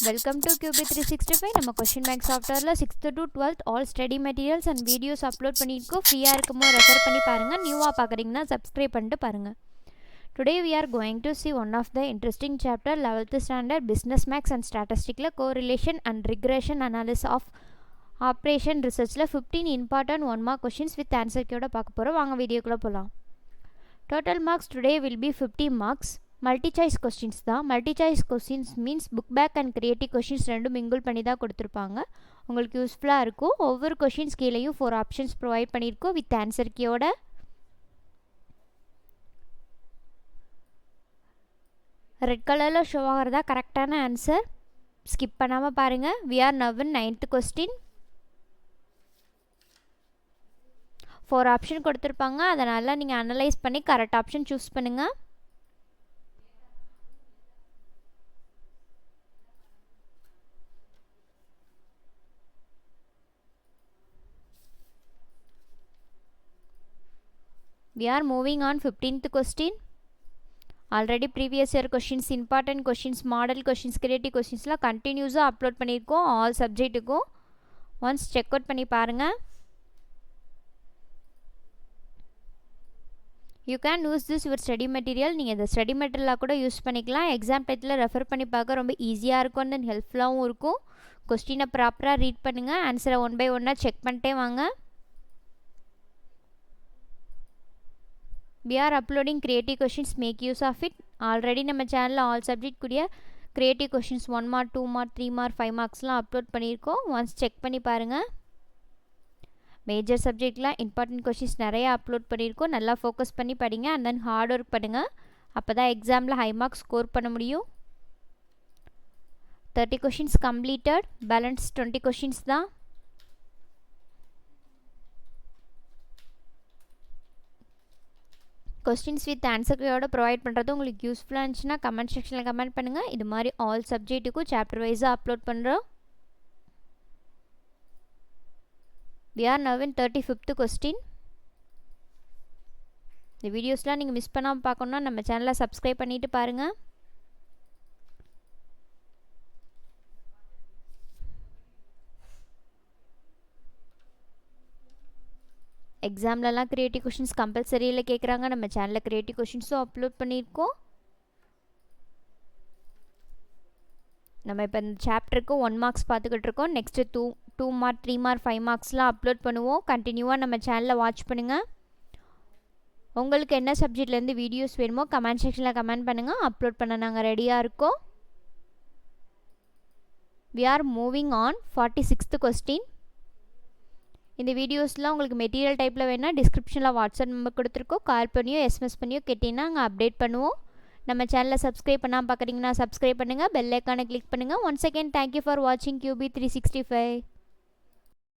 Welcome to QB365. நம்ம question bank softwareல 6th to 12th all study materials and videos upload பண்ணிருக்கோம். ஃப்ரீயா இருக்குமோ refer பண்ணி பாருங்க. நியூவா பார்க்கறீங்கன்னா subscribe பண்ணிட்டு பாருங்க. Today we are going to see one of the interesting chapter 11th standard business maths and statisticல correlation and regression analysis of operation researchல 15 important 1 mark questions with answer key ஓட பார்க்க போறோம். வாங்க வீடியோக்குள்ள போலாம். Total marks today will be 50 marks. Multi-choice questions தான். Multi-choice questions means book back and creative questions ரெண்டும் mingle பண்ணி தான் கொடுத்துருப்பாங்க. உங்களுக்கு யூஸ்ஃபுல்லாக இருக்கும். ஒவ்வொரு கொஷின்ஸ் கீழேயும் 4 ஆப்ஷன்ஸ் ப்ரொவைட் பண்ணியிருக்கோம் வித் ஆன்சர் கீயோட. ரெட் கலரில் ஷோ ஆகிறதா கரெக்டான ஆன்சர். ஸ்கிப் பண்ணாமல் பாருங்கள். We are now in 9th question. 4 option கொடுத்துருப்பாங்க. அதனால் நீங்கள் அனலைஸ் பண்ணி கரெக்ட் ஆப்ஷன் சூஸ் பண்ணுங்கள். We are moving on 15th question. Already previous year questions, important questions, model questions, creative questions la continuous upload பண்ணிருக்கோம் all subject க்கும். once check out பண்ணி பாருங்க. You can use this your study material. நீங்க இந்த study material கூட use பண்ணிக்கலாம். Exam டைத்துல refer பண்ணி பார்க்க ரொம்ப ஈஸியா இருக்கும் and ஹெல்ப்ஃபுல்லாவும் இருக்கும். क्वेश्चन ப்ராப்பரா ரீட் பண்ணுங்க. ஆன்சரை ஒன் பை ஒன்னா செக் பண்ணிட்டே வாங்க. We are uploading creative questions, make use of it. Already நம்ம சேனலில் all subject கூடிய creative questions 1 mark 2 mark 3 mark 5 marksலாம் upload பண்ணியிருக்கோம். once செக் பண்ணி பாருங்கள். மேஜர் சப்ஜெக்ட்லாம் இம்பார்ட்டன்ட் கொஷின்ஸ் நிறைய அப்லோட் பண்ணியிருக்கோம். நல்லா ஃபோக்கஸ் பண்ணி படிங்க அண்ட் தென் ஹார்ட் ஒர்க் பண்ணுங்கள். அப்போ தான் எக்ஸாமில் ஹை மார்க்ஸ் ஸ்கோர் பண்ண முடியும். 30 கொஷின்ஸ் கம்ப்ளீட்டட். பேலன்ஸ் 20 கொஷின்ஸ் தான். கொஸ்டின்ஸ் வித் ஆன்சர் கீயோட ப்ரொவைட் பண்ணுறது உங்களுக்கு யூஸ்ஃபுல்லாக இருந்துச்சுன்னா கமெண்ட் செக்ஷனில் கமெண்ட் பண்ணுங்கள். இது மாதிரி ஆல் சப்ஜெக்ட்டுக்கும் சாப்டர் வைஸாக அப்லோட் பண்ணுறோம். We are now in 35th question. இந்த வீடியோஸ்லாம் நீங்கள் மிஸ் பண்ணாமல் பார்க்கணுன்னா நம்ம சேனலை சப்ஸ்கிரைப் பண்ணிவிட்டு பாருங்கள். எக்ஸாம்லலாம் க்ரியேட்டிவ் கொஷின்ஸ் கம்பல்சரியில் கேட்குறாங்க. நம்ம சேனலில் க்ரியேட்டிவ் கொஷின்ஸும் அப்லோட் பண்ணியிருக்கோம். நம்ம இப்போ இந்த சாப்டருக்கு 1 மார்க்ஸ் பார்த்துக்கிட்டு இருக்கோம். நெக்ஸ்ட்டு 2 மார்க் 3 மார்க் 5 மார்க்ஸ்லாம் அப்லோட் பண்ணுவோம். கண்டினியூவாக நம்ம சேனலில் வாட்ச் பண்ணுங்கள். உங்களுக்கு என்ன சப்ஜெக்ட்லேருந்து வீடியோஸ் வேணுமோ கமெண்ட் செக்ஷனில் கமெண்ட் பண்ணுங்கள். அப்லோட் பண்ண நாங்கள் ரெடியாக இருக்கோம். We are moving on 46th question. இந்த வீடியோஸ்லாம் உங்களுக்கு மெட்டீரியல் டைப்பில் வேணால் டிஸ்கிரிப்ஷனில் வாட்ஸ்அப் நம்பர் கொடுத்துருக்கோம். கால் பண்ணியோ எஸ்எம்எஸ் பண்ணியோ கேட்டிங்கன்னா அங்கே அப்டேட் பண்ணுவோம். நம்ம சேனலில் சப்ஸ்கிரைப் பண்ணாமல் பார்க்குறீங்கன்னா சப்ஸ்கிரைப் பண்ணுங்கள். பெல் ஐக்கானை கிளிக் பண்ணுங்கள். ஒன்ஸ் அகேன் தேங்க்யூ ஃபார் வாட்சிங் QB365.